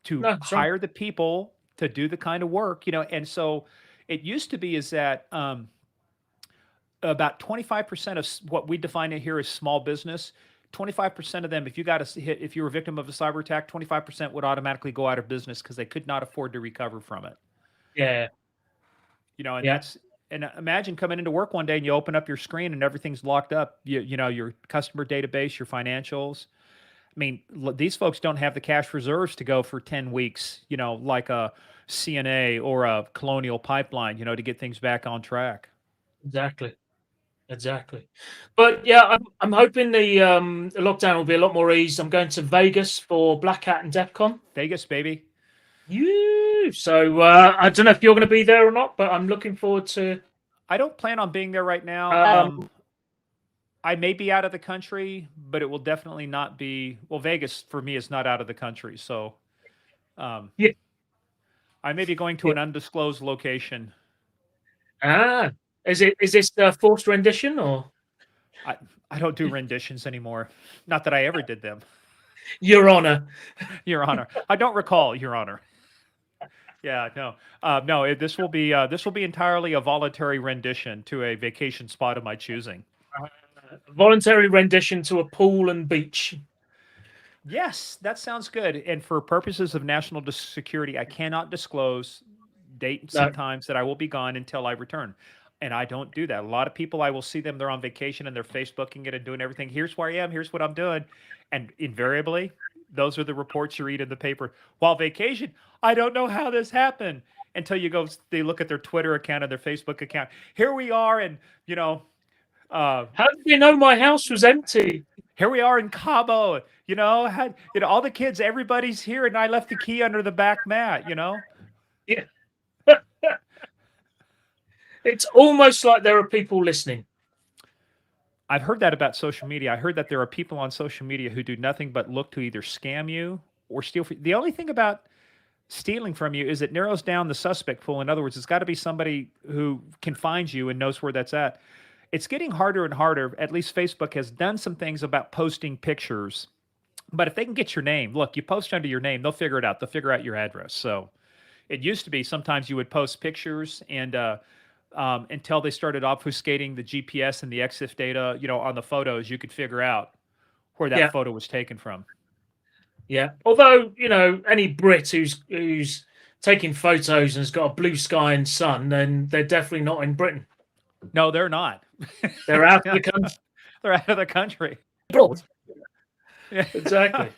to No, that's right. hire the people to do the kind of work, and so it used to be is that about 25% of what we define it here as small business, 25% of them, if you got a hit, if you were a victim of a cyber attack, 25% would automatically go out of business because they could not afford to recover from it. Yeah, And yeah, that's, and imagine coming into work one day and you open up your screen and everything's locked up. Your customer database, your financials. I mean, these folks don't have the cash reserves to go for 10 weeks, like a CNA or a Colonial Pipeline, to get things back on track. exactly. Exactly. But yeah, I'm hoping the lockdown will be a lot more eased. I'm going to Vegas for Black Hat and DEF CON. Vegas, baby. You. So I don't know if you're going to be there or not, but I'm looking forward to. I don't plan on being there right now. Um, I may be out of the country, but it will definitely not be. Well, Vegas for me is not out of the country, so um, yeah. I may be going to Yeah. an undisclosed location. Ah, is this forced rendition or I I don't do renditions anymore. Not that I ever did them, Your Honor? Your Honor. I don't recall, Your Honor. Yeah, no, no. This will be entirely a voluntary rendition to a vacation spot of my choosing. Voluntary rendition to a pool and beach. Yes, that sounds good. And for purposes of national security, I cannot disclose dates No, and times that I will be gone until I return. And I don't do that. A lot of people, I will see them, they're on vacation and they're Facebooking it and doing everything. Here's where I am, here's what I'm doing. And invariably, those are the reports you read in the paper. While vacation, I don't know how this happened until they look at their Twitter account and their Facebook account. Here we are, and, uh, how did you know my house was empty? here we are in Cabo, all the kids, everybody's here, and I left the key under the back mat. Yeah, it's almost like there are people listening. I've heard that about social media. I heard that there are people on social media who do nothing but look to either scam you or steal. The only thing about stealing from you is it narrows down the suspect pool. In other words, it's got to be somebody who can find you and knows where that's at. It's getting harder and harder. At least Facebook has done some things about posting pictures. But if they can get your name, look, you post under your name, they'll figure it out. They'll figure out your address. So it used to be sometimes you would post pictures and until they started obfuscating the GPS and the EXIF data, on the photos, you could figure out where that Yeah, photo was taken from. yeah. Although any Brit who's taking photos and has got a blue sky and sun, then they're definitely not in Britain. No, they're not. They're out of the country. They're out of the country. Abroad. Yeah. Exactly.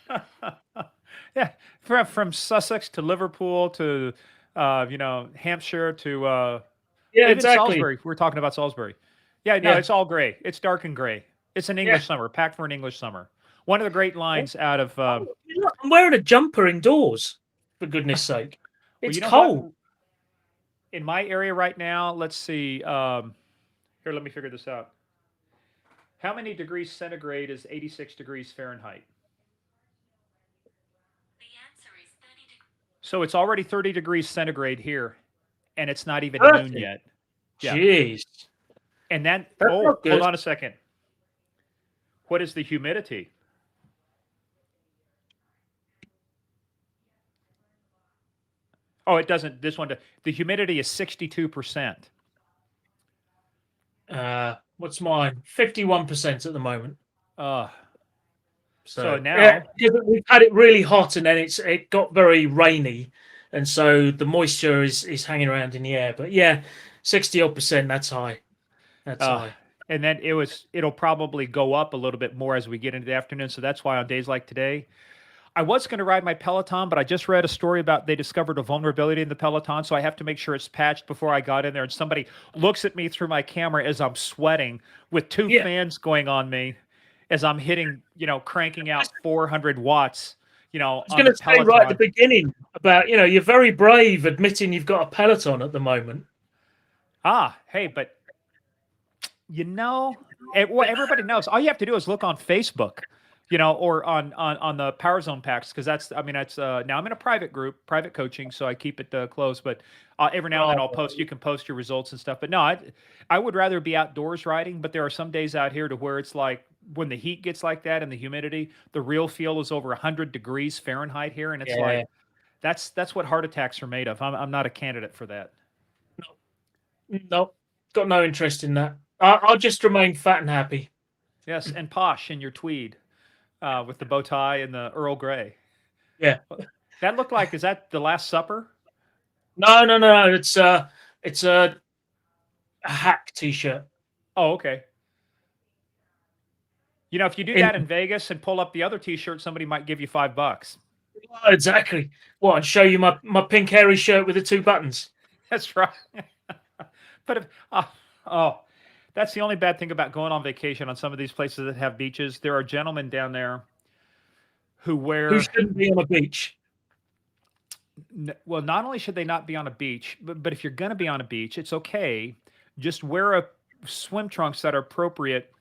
Yeah, from Sussex to Liverpool to Hampshire to Yeah, even exactly. Salisbury. We're talking about Salisbury. Yeah, no, Yeah, it's all gray. It's dark and gray. It's an yeah. English summer, packed for an English summer. One of the great lines out of Oh, look, I'm wearing a jumper indoors, for goodness sake. well, It's you know what? cold. In my area right now, let's see. Here, let me figure this out. How many degrees centigrade is 86 degrees Fahrenheit? So it's already 30 degrees centigrade here, and it's not even noon 30. yet. Yeah. Jeez. And then, That's not hold good. on a second. What is the humidity? Oh, it doesn't. This one, the humidity is 62%. What's mine? 51% at the moment. Uh, so So yeah, now, because we've had it really hot, and then it got very rainy, and so the moisture is hanging around in the air. But yeah, 60% odd. That's high. That's uh, high. and then it'll probably go up a little bit more as we get into the afternoon. So that's why on days like today, I was going to ride my Peloton, but I just read a story about they discovered a vulnerability in the Peloton, so I have to make sure it's patched before I got in there. And somebody looks at me through my camera as I'm sweating with two Yeah, fans going on me as I'm hitting, cranking I out 400 watts, was on going the to say right at the Peloton. beginning about you're very brave admitting you've got a Peloton at the moment. Ah, hey, but you know, what everybody knows. All you have to do is look on Facebook, or on the Power Zone packs, because I mean, that's now I'm in a private group, private coaching, so I keep it close. But every now and then Oh, I'll post. You can post your results and stuff. But no, I would rather be outdoors riding. But there are some days out here to where it's like when the heat gets like that and the humidity, the real feel is over 100 degrees Fahrenheit here, and it's yeah. like that's what heart attacks are made of. I'm not a candidate for that. No, got no interest in that. I'll just remain fat and happy. Yes, and posh in your tweed, with the bow tie and the Earl Grey. Yeah. That looked like, is that the Last Supper? No, no, no. It's a hack T-shirt. Oh, okay. If you do In that in Vegas and pull up the other T-shirt, somebody might give you $5. exactly. What? And show you my pink hairy shirt with the two buttons. That's right. But if, oh, that's the only bad thing about going on vacation on some of these places that have beaches. There are gentlemen down there who Who wear, shouldn't be on a beach? well, not only should they not be on a beach, but if you're going to be on a beach, it's okay. Just wear a swim trunks that are appropriate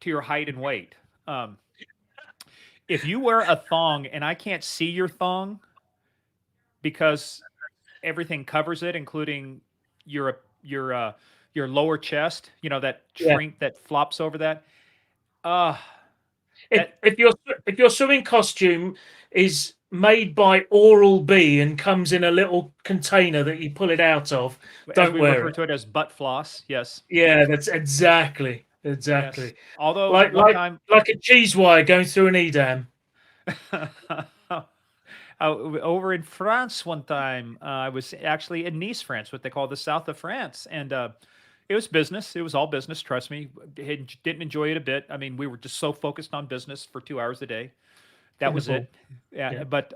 to your height and weight. Um, if you wear a thong and I can't see your thong because everything covers it, including your your uh, your lower chest, that Yeah. shrink that flops over that. Uh If that if your if your swimming costume is made by Oral B and comes in a little container that you pull it out of, as don't we wear refer it. to it as butt floss. Yes, Yeah, that's yes. exactly Although like one like time, like a cheese wire going through an edam. over in France one time, I was actually in Nice, France, what they call the south of France, and it was business. It was all business. Trust me, didn't enjoy it a bit. I mean, we were just so focused on business for 2 hours a day. That was Wonderful. it. Yeah, Yeah, but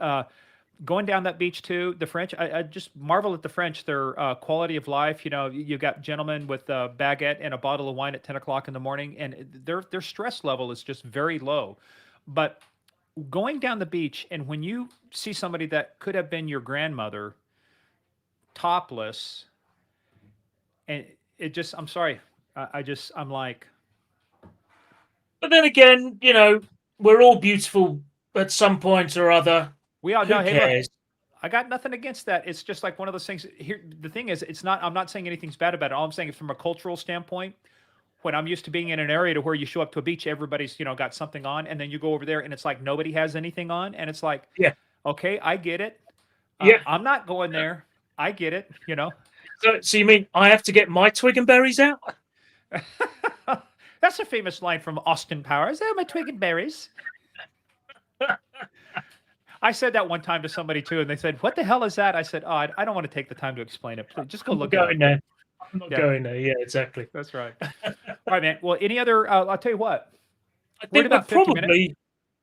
going down that beach too, the French, I just marvel at the French, their quality of life. You've got gentlemen with a baguette and a bottle of wine at 10 o'clock in the morning, and their stress level is just very low. But going down the beach, and when you see somebody that could have been your grandmother topless, and it just, I'm sorry, I'm like, but then again, we're all beautiful at some point or other. we all know, Who hey, look, cares? I got nothing against that. It's just like one of those things. Here, the thing is, it's not. I'm not saying anything's bad about it. All I'm saying is, from a cultural standpoint, when I'm used to being in an area to where you show up to a beach, everybody's got something on, and then you go over there and it's like nobody has anything on, and it's like, Yeah, okay, I get it. yeah. I'm not going there. I get it. So you mean I have to get my twig and berries out? That's a famous line from Austin Powers. Oh, my twig and berries. I said that one time to somebody too, and they said, "What the hell is that?" I said, "Oh, I don't want to take the time to explain it. Please, just go I'm not look it going up." there. I'm not Yeah, going there. Yeah, exactly. that's right. All right, man. Well, any other? I'll tell you what. I We're at think about 50 minutes.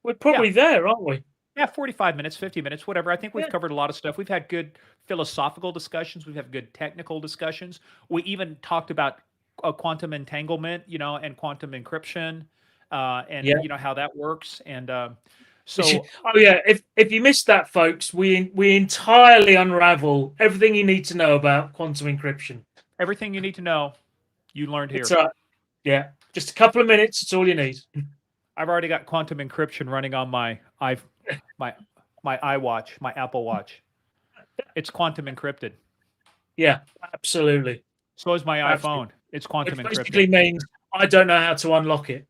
we're Yeah, probably there, aren't we? yeah, 45 minutes, 50 minutes, whatever. I think we've Yeah, covered a lot of stuff. We've had good philosophical discussions. We've had good technical discussions. We even talked about quantum entanglement, and quantum encryption, and yeah. how that works. And so Oh yeah. If you missed that, folks, we entirely unravel everything you need to know about quantum encryption. everything you need to know, you learned It's here. yeah, just a couple of minutes. It's all you need. I've already got quantum encryption running on my my iWatch, my Apple Watch. It's quantum encrypted. Yeah, absolutely, So is my absolutely. iPhone. It's quantum Which encrypted. basically means I don't know how to unlock it.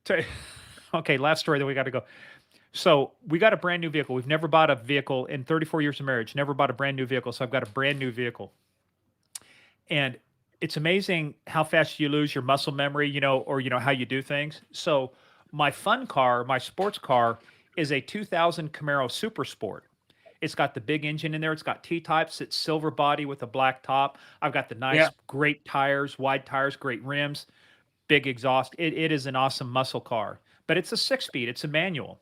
So- Okay, last story. Then we got to go. So we got a brand new vehicle. We've never bought a vehicle in 34 years of marriage. Never bought a brand new vehicle. So I've got a brand new vehicle, and It's amazing how fast you lose your muscle memory, or how you do things. So my fun car, my sports car, is a 2000 Camaro Super Sport. It's got the big engine in there. It's got T-types. It's silver body with a black top. I've got the Yeah. nice, great tires, wide tires, great rims, big exhaust. It is an awesome muscle car, but it's a 6 speed. It's a manual.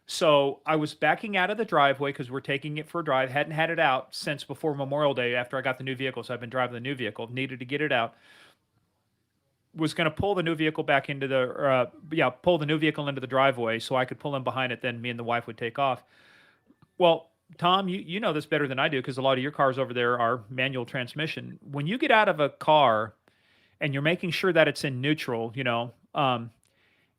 So I was backing out of the driveway because we're taking it for a drive. Hadn't had it out since before Memorial Day after I got the new vehicle. So I've been driving the new vehicle. Needed to get it out. Was going to pull the new vehicle back into pull the new vehicle into the driveway so I could pull in behind it. Then me and the wife would take off. Well, Tom, you know this better than I do because a lot of your cars over there are manual transmission. When you get out of a car and you're making sure that it's in neutral,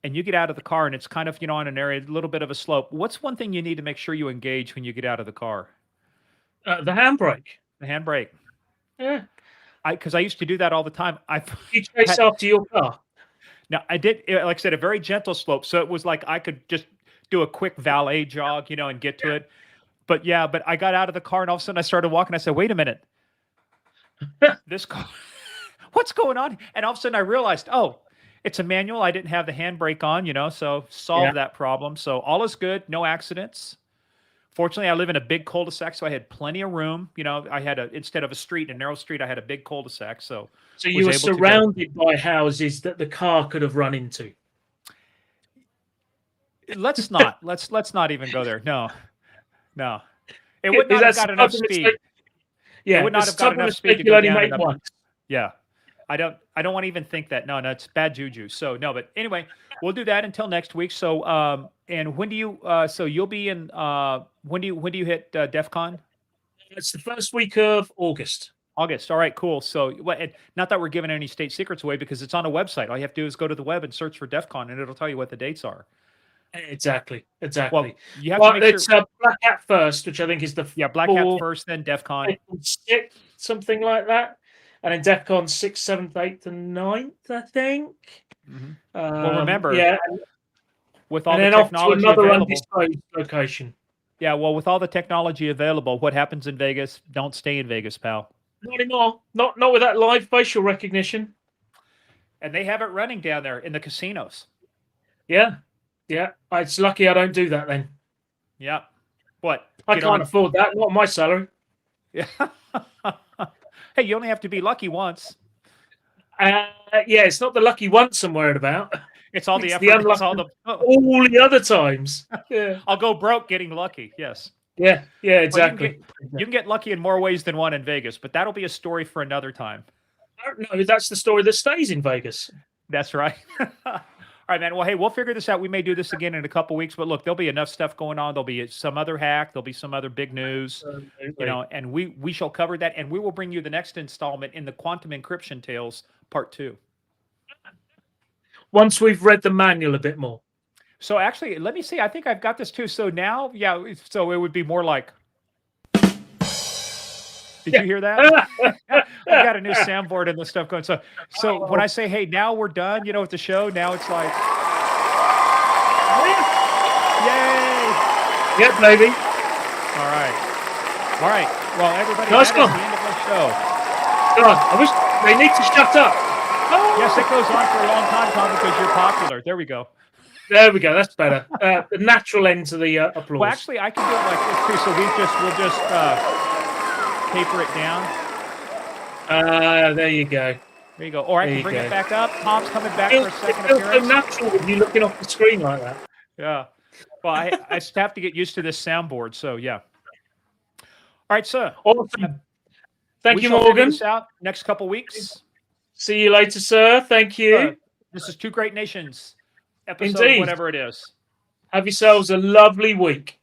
and you get out of the car and it's kind of, on an area, a little bit of a slope. What's one thing you need to make sure you engage when you get out of the car? The handbrake. The handbrake. Yeah. Because I used to do that all the time. You chase after your car. Now I did, like I said, a very gentle slope. So it was like I could just do a quick valet jog, and get to it. But I got out of the car and all of a sudden I started walking. I said, wait a minute, this car, what's going on? And all of a sudden I realized, oh, it's a manual. I didn't have the handbrake on, so solved that problem. So all is good. No accidents. Fortunately, I live in a big cul-de-sac, so I had plenty of room. I had instead of a street, a narrow street, I had a big cul-de-sac. So you were surrounded by houses that the car could have run into. Let's not even go there. No. It would not have got enough speed. Yeah, it would not have got enough speed to go down. Yeah. I don't want to even think that. No, it's bad juju. So no, but anyway, we'll do that until next week. So and when do you so you'll be in when do you hit DEF CON? It's the first week of August. August. All right, cool. So not that we're giving any state secrets away because it's on a website. All you have to do is go to the web and search for DEF CON and it'll tell you what the dates are. Exactly. Well, you have to make sure it's Black Hat first, which I think is the Black Hat first, then DEF CON. 6th, something like that. And then DEF CON 6th, 7th, 8th, and 9th, I think. Mm-hmm. Well, remember, with all and the then technology off to another available, undisclosed location. Yeah, well, with all the technology available, what happens in Vegas, don't stay in Vegas, pal. Not anymore. Not with that live facial recognition. And they have it running down there in the casinos. Yeah. It's lucky I don't do that then. Yeah. What? I can't afford that. Not my salary. Yeah. Hey, you only have to be lucky once. It's not the lucky once I'm worried about. It's all the effort. It's all the other times. Yeah. I'll go broke getting lucky. Yes. Yeah, exactly. Well, you can get lucky in more ways than one in Vegas, but that'll be a story for another time. No, that's the story that stays in Vegas. That's right. All right, man. Well, hey, we'll figure this out. We may do this again in a couple weeks, but look, there'll be enough stuff going on. There'll be some other hack. There'll be some other big news, and we shall cover that, and we will bring you the next installment in the Quantum Encryption Tales Part 2. Once we've read the manual a bit more. So actually, let me see. I think I've got this too. So now, so it would be more like. Did you hear that? I've got a new soundboard and this stuff going. So when I say, hey, now we're done, with the show, now it's like, yay! Yeah, baby. All right. Well, everybody, that's the end of the show. God, I wish they need to shut up. Yes, it goes on for a long time, Tom, because you're popular. There we go. There we go. That's better. The natural end to the applause. Well, actually, I can do it like this too. So we'll just taper it down. There you go. There you go. Or I can bring it back up. Tom's coming back for a second appearance. It feels appearance. so natural with you looking off the screen like that. Yeah. Well, I just have to get used to this soundboard. So yeah. All right, sir. Awesome. Thank you, Figure Morgan. this out next couple weeks. See you later, sir. Thank you. This is Two Great Nations episode, Indeed. whatever it is. Have yourselves a lovely week.